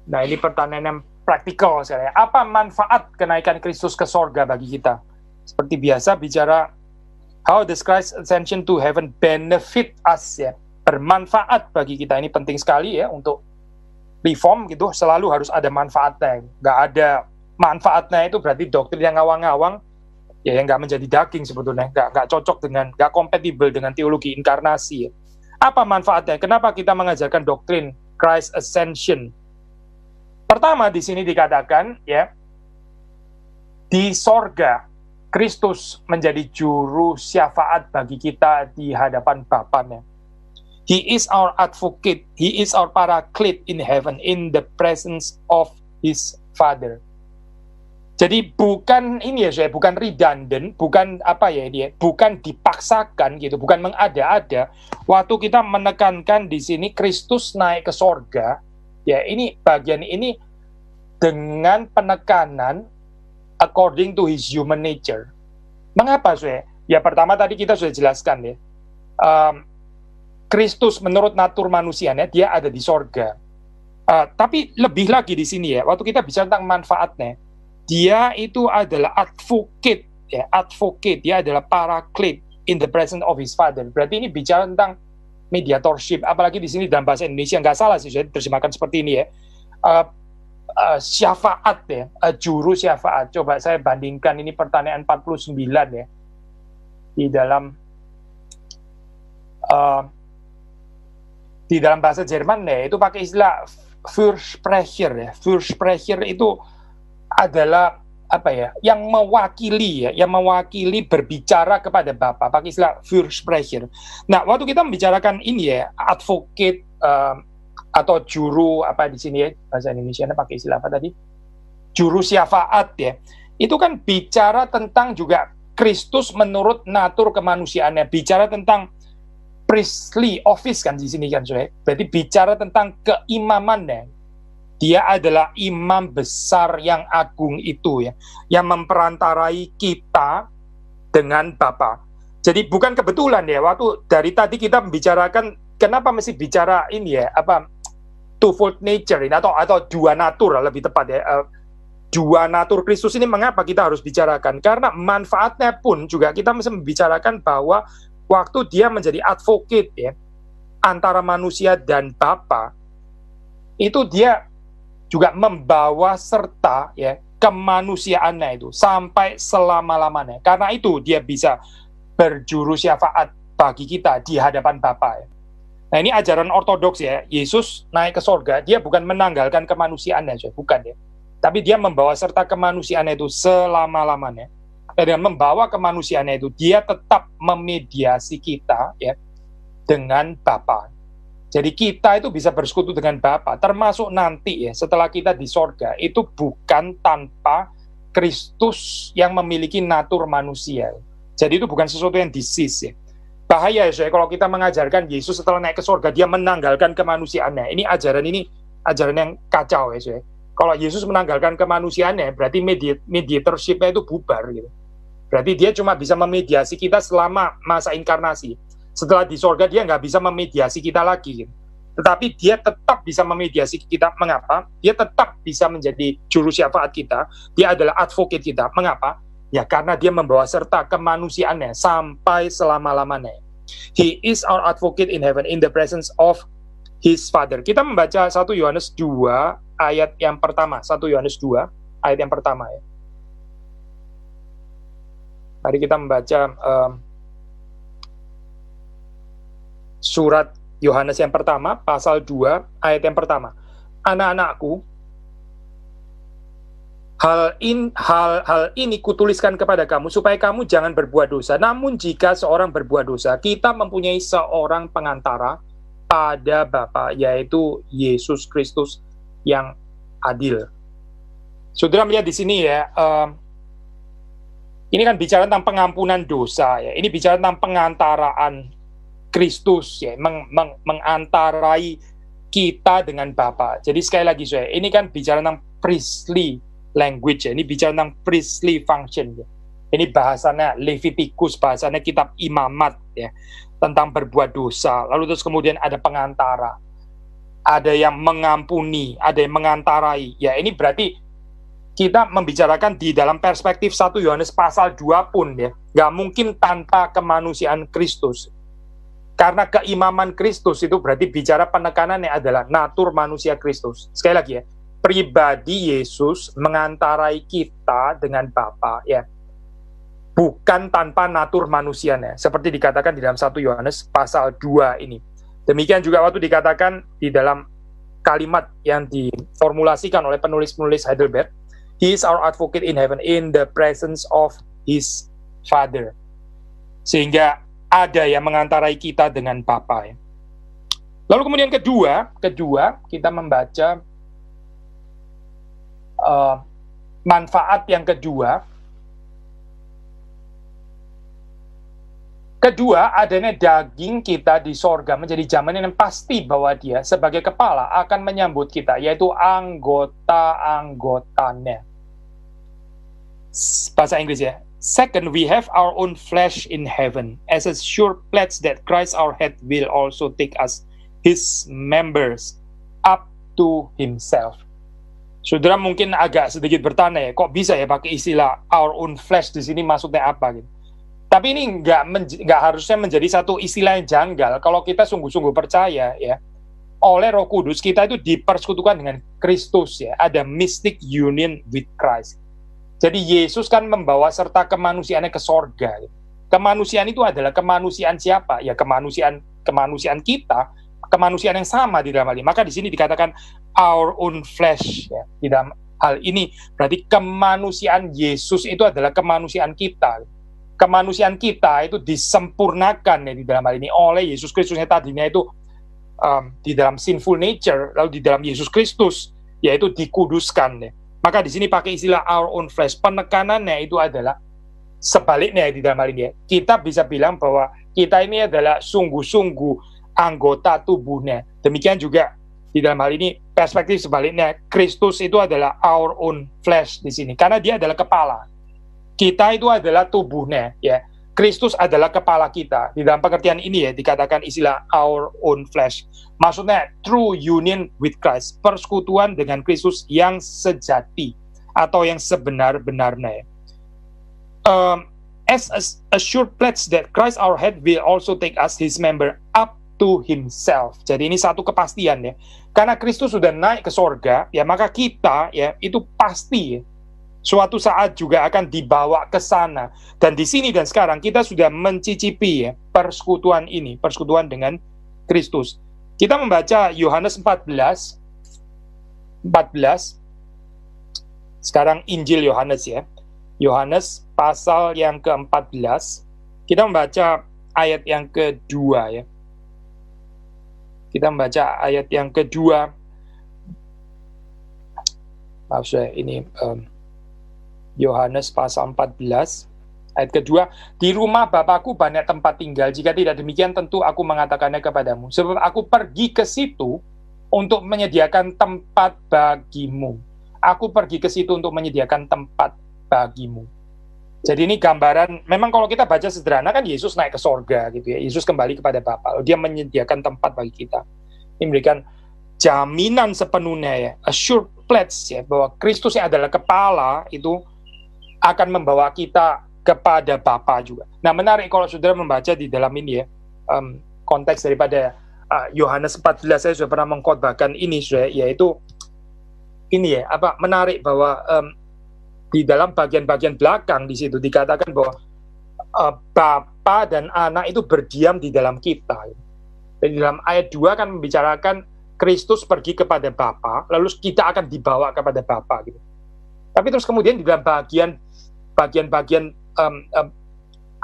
Nah, ini pertanyaan yang praktikal saya. Apa manfaat kenaikan Kristus ke sorga bagi kita? Seperti biasa bicara how does Christ ascension to heaven benefit us ya, bermanfaat bagi kita. Ini penting sekali ya untuk Reform gitu, selalu harus ada manfaatnya. Nggak ada manfaatnya itu berarti doktrin yang ngawang-ngawang ya, yang nggak menjadi daging sebetulnya, nggak cocok dengan, nggak kompatibel dengan teologi inkarnasi ya. Apa manfaatnya? Kenapa kita mengajarkan doktrin Christ ascension? Pertama di sini dikatakan ya, di sorga Kristus menjadi juru syafaat bagi kita di hadapan Bapanya. He is our advocate, He is our paraclete in heaven, in the presence of His Father. Jadi bukan ini ya, saya bukan redundant, bukan apa ya dia, bukan dipaksakan gitu, bukan mengada-ada. Waktu kita menekankan di sini Kristus naik ke sorga, ya ini bagian ini dengan penekanan according to his human nature. Mengapa, saya? Ya pertama tadi kita sudah jelaskan ya. Kristus menurut natur manusianya dia ada di sorga. Tapi lebih lagi di sini ya, waktu kita bicara tentang manfaatnya, dia itu adalah advocate ya, advocate, dia adalah paraclete in the presence of his Father. Berarti ini bicara tentang mediatorship, apalagi di sini dalam bahasa Indonesia nggak salah sih saya terjemahkan seperti ini ya. Syafaat ya, juru syafaat. Coba saya bandingkan ini pertanyaan 49 ya. Di dalam bahasa Jerman ya, itu pakai istilah Fürsprecher ya. Fürsprecher itu adalah apa ya? Yang mewakili ya, yang mewakili berbicara kepada Bapa, pakai istilah Fürsprecher. Nah, waktu kita membicarakan ini ya, advocate atau juru apa di sini ya, bahasa Indonesia pakai istilah apa tadi? Juru syafaat ya. itu kan bicara tentang juga Kristus menurut natur kemanusiaannya, bicara tentang priestly office kan di sini kan, Saudara. Berarti bicara tentang keimamannya. Dia adalah imam besar yang agung itu ya, yang memperantarai kita dengan Bapa. Jadi bukan kebetulan ya, waktu dari tadi kita membicarakan kenapa mesti bicara ini ya, twofold nature ini atau dua natur lebih tepat ya. Dua natur Kristus ini mengapa kita harus bicarakan? Karena manfaatnya pun juga kita mesti membicarakan bahwa waktu dia menjadi advocate ya antara manusia dan Bapa, itu dia juga membawa serta ya kemanusiaannya itu sampai selama-lamanya. Karena itu dia bisa berjuru syafaat bagi kita di hadapan Bapa ya. Nah, ini ajaran ortodoks ya. Yesus naik ke sorga, dia bukan menanggalkan kemanusiaannya, bukan ya. Tapi dia membawa serta kemanusiaannya itu selama-lamanya. Dan dengan membawa kemanusiaannya itu, dia tetap memediasi kita ya dengan Bapa. Jadi kita itu bisa bersekutu dengan Bapa, termasuk nanti ya setelah kita di sorga, itu bukan tanpa Kristus yang memiliki natur manusia. Jadi itu bukan sesuatu yang disis ya. Bahaya ya kalau kita mengajarkan Yesus setelah naik ke sorga, dia menanggalkan kemanusiaannya. Ini ajaran yang kacau ya. Kalau Yesus menanggalkan kemanusiaannya, berarti mediatorship-nya itu bubar gitu. Berarti dia cuma bisa memediasi kita selama masa inkarnasi. Setelah di sorga dia nggak bisa memediasi kita lagi gitu. Tetapi dia tetap bisa memediasi kita. Mengapa? Dia tetap bisa menjadi juru syafaat kita. Dia adalah advocate kita. Mengapa? Ya karena dia membawa serta kemanusiaannya sampai selama-lamanya. He is our advocate in heaven in the presence of His Father. Kita membaca 1 Yohanes 2 ayat yang pertama. 1 Yohanes 2 ayat yang pertama ya. Mari kita membaca surat Yohanes yang pertama, pasal 2 ayat yang pertama. Anak-anakku, hal ini kutuliskan kepada kamu supaya kamu jangan berbuat dosa. Namun jika seorang berbuat dosa, kita mempunyai seorang pengantara pada Bapa, yaitu Yesus Kristus yang adil. Saudara melihat di sini ya, ini kan bicara tentang pengampunan dosa ya. Ini bicara tentang pengantaraan Kristus ya, mengantarai kita dengan Bapa. Jadi sekali lagi saya, ini kan bicara tentang priestly language ya. Ini bicara tentang priestly function ya. Ini bahasanya Leviticus, bahasanya kitab Imamat ya, tentang berbuat dosa. Lalu terus kemudian ada pengantara. Ada yang mengampuni, ada yang mengantarai. Ya, ini berarti kita membicarakan di dalam perspektif 1 Yohanes pasal 2 pun ya. Nggak mungkin tanpa kemanusiaan Kristus. Karena keimaman Kristus itu berarti bicara penekanannya adalah natur manusia Kristus. Sekali lagi ya, pribadi Yesus mengantarai kita dengan Bapa ya. Bukan tanpa natur manusianya. Seperti dikatakan di dalam 1 Yohanes pasal 2 ini. Demikian juga waktu dikatakan di dalam kalimat yang diformulasikan oleh penulis-penulis Heidelberg, He is our advocate in heaven in the presence of His Father. Sehingga ada yang mengantarai kita dengan Bapa. Ya. Lalu kemudian kedua kita membaca manfaat yang kedua. Kedua, adanya daging kita di sorga menjadi jaminan yang pasti bahwa dia sebagai kepala akan menyambut kita, yaitu anggota-anggotanya. Bahasa Inggris ya. Second, we have our own flesh in heaven, as a sure pledge that Christ our head will also take us, his members, up to himself. Saudara mungkin agak sedikit bertanya ya, kok bisa ya pakai istilah our own flesh di sini, maksudnya apa gitu? Tapi ini nggak harusnya menjadi satu istilah yang janggal kalau kita sungguh-sungguh percaya ya, oleh Roh Kudus kita itu dipersekutukan dengan Kristus ya, ada mystic union with Christ. Jadi Yesus kan membawa serta kemanusiaannya ke sorga. Kemanusiaan itu adalah kemanusiaan siapa? Ya kemanusiaan kita, kemanusiaan yang sama di dalam hal ini. Maka di sini dikatakan our own flesh ya. Di dalam hal ini berarti kemanusiaan Yesus itu adalah kemanusiaan kita. Kemanusiaan kita itu disempurnakan ya di dalam hal ini oleh Yesus Kristusnya tadinya itu di dalam sinful nature, lalu di dalam Yesus Kristus yaitu dikuduskan ya. Maka di sini pakai istilah our own flesh. Penekanannya itu adalah sebaliknya di dalam hal ini. Kita bisa bilang bahwa kita ini adalah sungguh-sungguh anggota tubuhnya. Demikian juga di dalam hal ini perspektif sebaliknya, Kristus itu adalah our own flesh di sini. Karena dia adalah kepala. Kita itu adalah tubuhnya, ya. Kristus adalah kepala kita. Di dalam pengertian ini ya dikatakan istilah our own flesh. Maksudnya true union with Christ, persekutuan dengan Kristus yang sejati atau yang sebenar-benarnya. As a sure pledge that Christ our head will also take us his member up to himself. Jadi ini satu kepastian ya. Karena Kristus sudah naik ke sorga, ya maka kita ya itu pasti ya, suatu saat juga akan dibawa ke sana. Dan di sini dan sekarang kita sudah mencicipi ya, persekutuan ini, persekutuan dengan Kristus. Kita membaca Yohanes 14. Sekarang Injil Yohanes ya. Yohanes pasal yang ke-14. Kita membaca ayat yang kedua ya. Kita membaca ayat yang kedua. Maaf saya ini Yohanes pasal 14, ayat kedua, di rumah Bapakku banyak tempat tinggal, jika tidak demikian tentu aku mengatakannya kepadamu, sebab aku pergi ke situ untuk menyediakan tempat bagimu. Aku pergi ke situ untuk menyediakan tempat bagimu. Jadi ini gambaran, memang kalau kita baca sederhana kan Yesus naik ke sorga gitu ya, Yesus kembali kepada Bapa, dia menyediakan tempat bagi kita. Ini memberikan jaminan sepenuhnya ya, a sure pledge ya, bahwa Kristus yang adalah kepala itu akan membawa kita kepada Bapa juga. Nah menarik kalau saudara membaca di dalam ini ya, konteks daripada Yohanes 14 saya sudah pernah mengkhotbahkan ini saudara, yaitu ini ya, menarik bahwa di dalam bagian-bagian belakang di situ dikatakan bahwa Bapa dan Anak itu berdiam di dalam kita. Dan di dalam ayat 2 kan membicarakan Kristus pergi kepada Bapa, lalu kita akan dibawa kepada Bapa gitu. Tapi terus kemudian di dalam bagian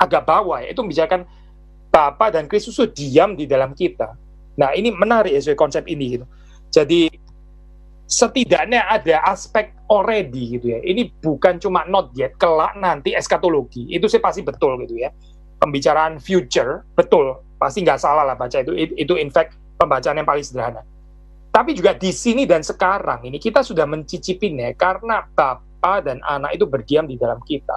agak bawah ya, itu membicarakan Bapa dan Kristus itu diam di dalam kita. Nah ini menarik ya konsep ini gitu. Jadi setidaknya ada aspek already gitu ya. Ini bukan cuma not yet, kelak nanti eskatologi. Itu sih pasti betul gitu ya. Pembicaraan future betul, pasti nggak salah lah baca itu. Itu in fact pembacaan yang paling sederhana. Tapi juga di sini dan sekarang ini kita sudah mencicipinya karena Bapa dan Anak itu berdiam di dalam kita.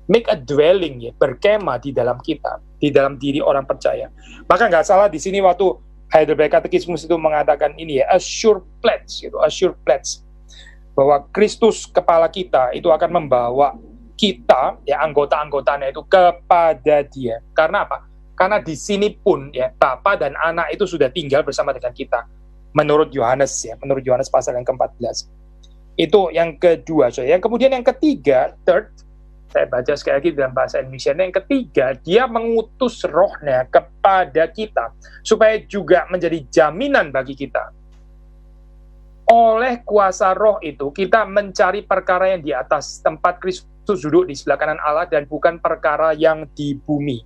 Make a dwelling ya, berkemah di dalam kita, di dalam diri orang percaya. Maka nggak salah di sini waktu Heidelberg Catechismus itu mengatakan ini ya, a sure pledge gitu, a sure pledge bahwa Kristus kepala kita itu akan membawa kita ya anggota-anggotanya itu kepada Dia. Karena apa? Karena di sini pun ya Bapa dan Anak itu sudah tinggal bersama dengan kita. Menurut Yohanes ya, menurut Yohanes pasal yang ke-14. Itu yang kedua. So, yang kemudian yang ketiga, third, saya baca sekali lagi dalam bahasa Indonesia. Yang ketiga, dia mengutus rohnya kepada kita supaya juga menjadi jaminan bagi kita. Oleh kuasa roh itu, kita mencari perkara yang di atas, tempat Kristus duduk di sebelah kanan Allah dan bukan perkara yang di bumi.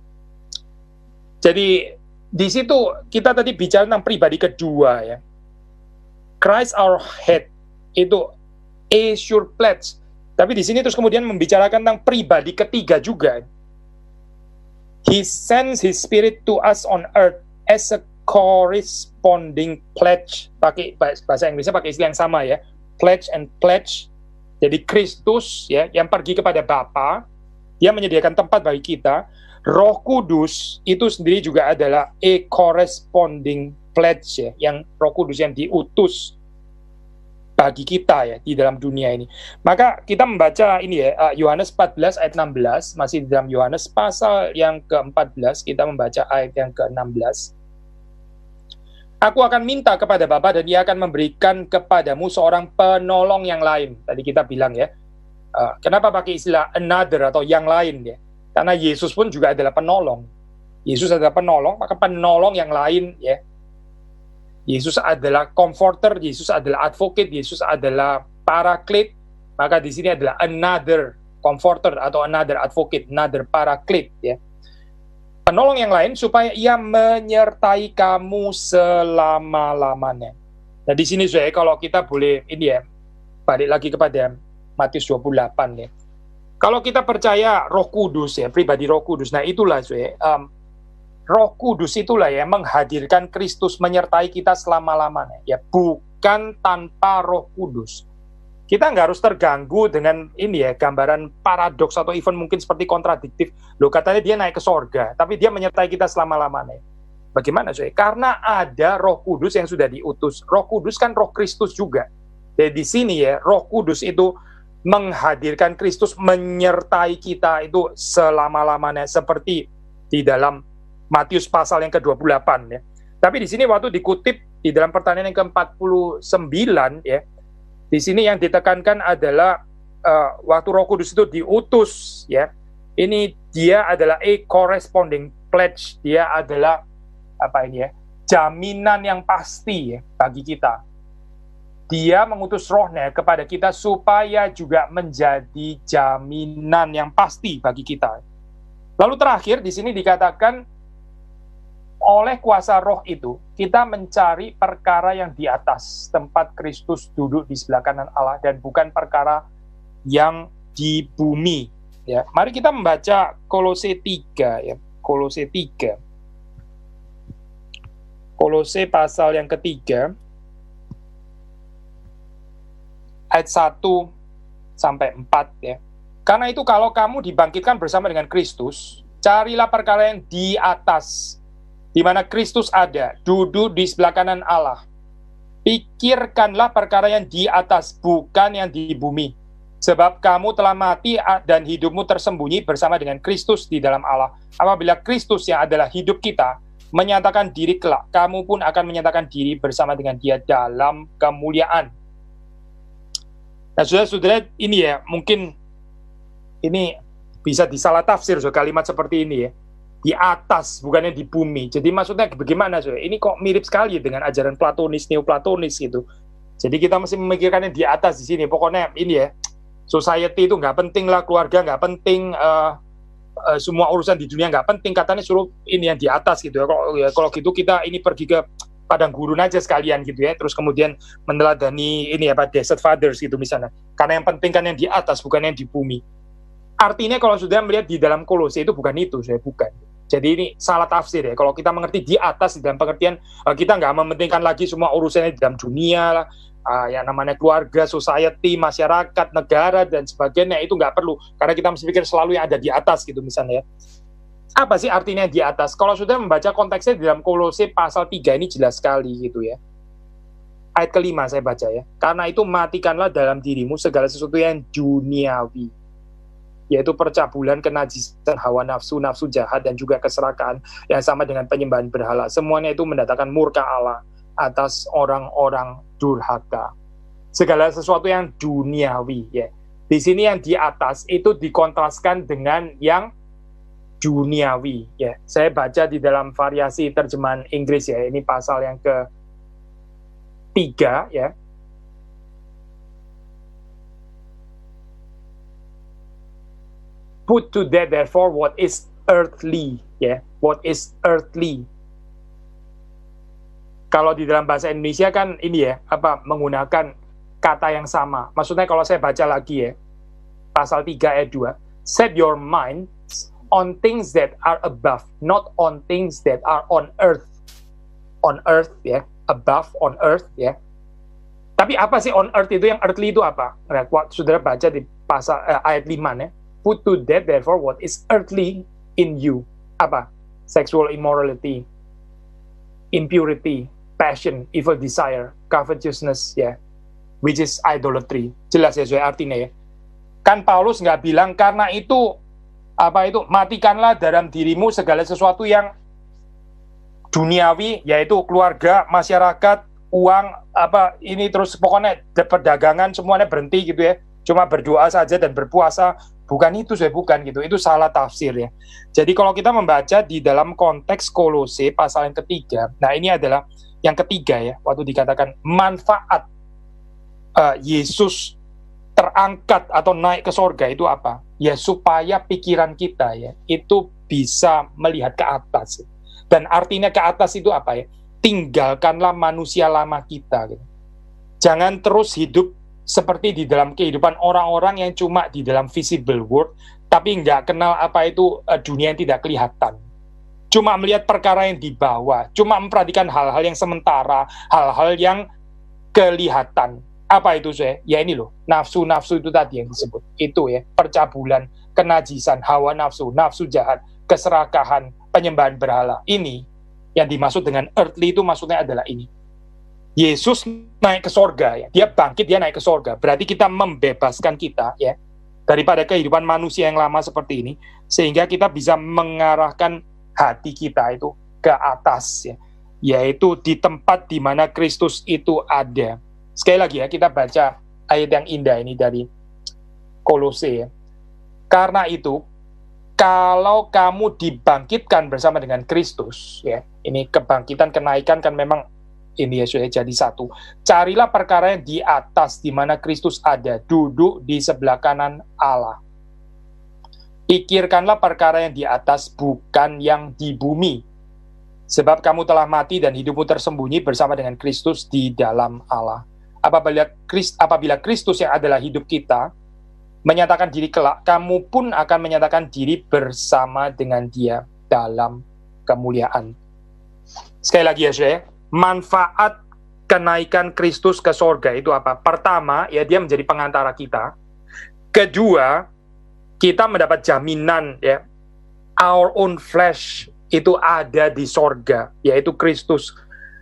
Jadi di situ kita tadi bicara tentang pribadi kedua ya. Christ our head itu a sure pledge. Tapi di sini terus kemudian membicarakan tentang pribadi ketiga juga. He sends his spirit to us on earth as a corresponding pledge. Pakai bahasa Inggrisnya pakai istilah yang sama ya. Pledge and pledge. Jadi Kristus ya yang pergi kepada Bapa, dia menyediakan tempat bagi kita. Roh Kudus itu sendiri juga adalah a corresponding pledge ya, yang Roh Kudus yang diutus bagi kita ya di dalam dunia ini. Maka kita membaca ini ya Yohanes 14 ayat 16, masih di dalam Yohanes pasal yang ke-14, kita membaca ayat yang ke-16. Aku akan minta kepada Bapa dan Dia akan memberikan kepadamu seorang penolong yang lain. Tadi kita bilang ya, kenapa pakai istilah another atau yang lain ya? Karena Yesus pun juga adalah penolong. Yesus adalah penolong, maka penolong yang lain ya. Yesus adalah comforter, Yesus adalah advocate, Yesus adalah paraclete, maka di sini adalah another comforter atau another advocate, another paraclete ya. Penolong yang lain supaya ia menyertai kamu selama-lamanya. Nah di sini saya kalau kita boleh ini ya balik lagi kepada Matius 28 ya. Kalau kita percaya Roh Kudus ya, pribadi Roh Kudus, nah itulah Roh Kudus itulah ya menghadirkan Kristus menyertai kita selama-lamanya ya, bukan tanpa Roh Kudus. Kita nggak harus terganggu dengan ini ya, gambaran paradoks atau even mungkin seperti kontradiktif. Loh katanya dia naik ke sorga, tapi dia menyertai kita selama-lamanya. Bagaimana Karena ada Roh Kudus yang sudah diutus. Roh Kudus kan Roh Kristus juga. Jadi di sini ya, Roh Kudus itu menghadirkan Kristus menyertai kita itu selama-lamanya, seperti di dalam Matius pasal yang ke-28 ya. Tapi di sini waktu dikutip di dalam pertanyaan yang ke-49 ya, di sini yang ditekankan adalah waktu Roh Kudus itu diutus ya. Ini dia adalah a corresponding pledge, dia adalah jaminan yang pasti ya bagi kita. Dia mengutus rohnya kepada kita supaya juga menjadi jaminan yang pasti bagi kita. Lalu terakhir di sini dikatakan oleh kuasa roh itu kita mencari perkara yang di atas, tempat Kristus duduk di sebelah kanan Allah, dan bukan perkara yang di bumi. Ya, mari kita membaca Kolose 3 ya, Kolose 3. Kolose pasal yang ketiga ayat 1 sampai 4 ya. Karena itu kalau kamu dibangkitkan bersama dengan Kristus, carilah perkara yang di atas, di mana Kristus ada, duduk di sebelah kanan Allah. Pikirkanlah perkara yang di atas, bukan yang di bumi. Sebab kamu telah mati dan hidupmu tersembunyi bersama dengan Kristus di dalam Allah. Apabila Kristus yang adalah hidup kita menyatakan diri kelak, kamu pun akan menyatakan diri bersama dengan Dia dalam kemuliaan. Nah, saudara-saudara, ini ya, mungkin ini bisa disalah tafsir kalimat seperti ini ya. Di atas, bukannya di bumi. Jadi maksudnya bagaimana saudara? Ini kok mirip sekali dengan ajaran Platonis, Neoplatonis gitu. Jadi kita mesti memikirkan yang di atas di sini. Pokoknya ini ya, society itu nggak penting lah, keluarga nggak penting, semua urusan di dunia nggak penting. Katanya suruh ini yang di atas gitu ya. Kalau gitu kita ini pergi ke padang gurun aja sekalian gitu ya, terus kemudian meneladani ini desert fathers gitu misalnya, karena yang penting kan yang di atas bukan yang di bumi. Artinya kalau sudah melihat di dalam Kolose itu bukan itu, bukan. Jadi ini salah tafsir ya, kalau kita mengerti di atas dalam pengertian kita nggak mementingkan lagi semua urusannya di dalam dunia lah, yang namanya keluarga, society, masyarakat, negara dan sebagainya, itu nggak perlu, karena kita mesti pikir selalu yang ada di atas gitu misalnya ya. Apa sih artinya di atas? Kalau sudah membaca konteksnya di dalam Kolose pasal 3 ini jelas sekali gitu ya. Ayat ke-5 saya baca ya. Karena itu matikanlah dalam dirimu segala sesuatu yang duniawi, yaitu percabulan, kenajisan, hawa nafsu, nafsu jahat, dan juga keserakahan yang sama dengan penyembahan berhala. Semuanya itu mendatangkan murka Allah atas orang-orang durhaka. Segala sesuatu yang duniawi ya. Di sini yang di atas itu dikontraskan dengan yang duniawi ya. Saya baca di dalam variasi terjemahan Inggris ya, ini pasal yang ke-3 ya. Put to death therefore what is earthly ya, what is earthly. Kalau di dalam bahasa Indonesia kan ini ya, menggunakan kata yang sama. Maksudnya kalau saya baca lagi ya, pasal 3 ayat 2, set your mind on things that are above, not on things that are on earth. On earth ya, above, on earth ya. Tapi apa sih on earth itu? Yang earthly itu apa? Nah, saudara baca di pasal ayat 5 ya. Put to death therefore what is earthly in you. Apa? Sexual immorality, impurity, passion, evil desire, covetousness ya, which is idolatry. Jelas ya artinya ya. Kan Paulus nggak bilang karena itu matikanlah dalam dirimu segala sesuatu yang duniawi, yaitu keluarga, masyarakat, uang, ini terus pokoknya perdagangan semuanya berhenti gitu ya, cuma berdoa saja dan berpuasa. Bukan itu, bukan gitu. Itu salah tafsir ya. Jadi kalau kita membaca di dalam konteks Kolose pasal yang ketiga, nah ini adalah yang ketiga ya, waktu dikatakan manfaat Yesus terangkat atau naik ke sorga itu apa? Ya supaya pikiran kita ya itu bisa melihat ke atas. Dan artinya ke atas itu apa ya? Tinggalkanlah manusia lama kita gitu. Jangan terus hidup seperti di dalam kehidupan orang-orang yang cuma di dalam visible world, tapi nggak kenal apa itu dunia yang tidak kelihatan. Cuma melihat perkara yang di bawah, cuma memperhatikan hal-hal yang sementara, hal-hal yang kelihatan. Apa itu, saya? Ya ini loh, nafsu-nafsu itu tadi yang disebut. Itu ya, percabulan, kenajisan, hawa nafsu, nafsu jahat, keserakahan, penyembahan berhala. Ini yang dimaksud dengan earthly itu maksudnya adalah ini. Yesus naik ke sorga, ya. Dia bangkit, dia naik ke sorga. Berarti kita membebaskan kita ya daripada kehidupan manusia yang lama seperti ini, sehingga kita bisa mengarahkan hati kita itu ke atas, ya, yaitu di tempat di mana Kristus itu ada. Sekali lagi ya, kita baca ayat yang indah ini dari Kolose ya. Karena itu, kalau kamu dibangkitkan bersama dengan Kristus, ya, ini kebangkitan, kenaikan kan memang ini ya sudah jadi satu. Carilah perkara yang di atas, di mana Kristus ada, duduk di sebelah kanan Allah. Pikirkanlah perkara yang di atas, bukan yang di bumi. Sebab kamu telah mati dan hidupmu tersembunyi bersama dengan Kristus di dalam Allah. Apabila Kristus yang adalah hidup kita menyatakan diri kelak, kamu pun akan menyatakan diri bersama dengan Dia dalam kemuliaan. Sekali lagi ya, saudara, manfaat kenaikan Kristus ke sorga itu apa? Pertama, ya dia menjadi pengantara kita. Kedua, kita mendapat jaminan ya, our own flesh itu ada di sorga, yaitu Kristus.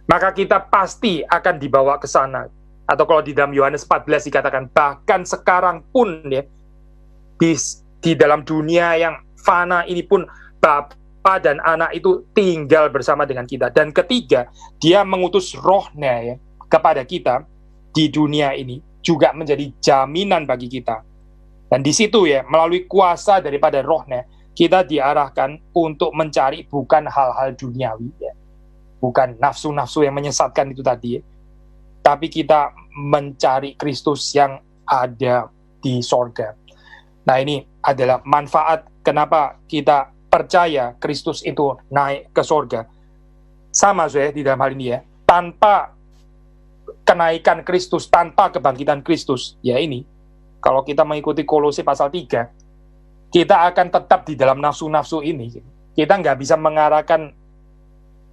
Maka kita pasti akan dibawa ke sana. Atau kalau di dalam Yohanes 14 dikatakan, bahkan sekarang pun ya, di dalam dunia yang fana ini pun Bapa dan Anak itu tinggal bersama dengan kita. Dan ketiga, Dia mengutus Roh-Nya ya, kepada kita di dunia ini, juga menjadi jaminan bagi kita. Dan di situ ya, melalui kuasa daripada Roh-Nya, kita diarahkan untuk mencari bukan hal-hal duniawi ya, bukan nafsu-nafsu yang menyesatkan itu tadi ya, tapi kita mencari Kristus yang ada di sorga. Nah, ini adalah manfaat kenapa kita percaya Kristus itu naik ke sorga. Sama saya di dalam hal ini ya, tanpa kenaikan Kristus, tanpa kebangkitan Kristus, ya ini, kalau kita mengikuti Kolose pasal 3, kita akan tetap di dalam nafsu-nafsu ini. Kita nggak bisa mengarahkan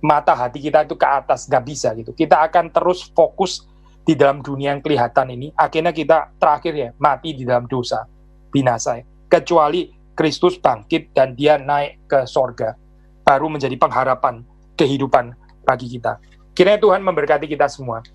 mata hati kita itu ke atas, nggak bisa gitu. Kita akan terus fokus di dalam dunia yang kelihatan ini, akhirnya kita terakhir ya mati di dalam dosa, binasa ya. Kecuali Kristus bangkit dan Dia naik ke sorga, baru menjadi pengharapan kehidupan bagi kita. Kiranya Tuhan memberkati kita semua.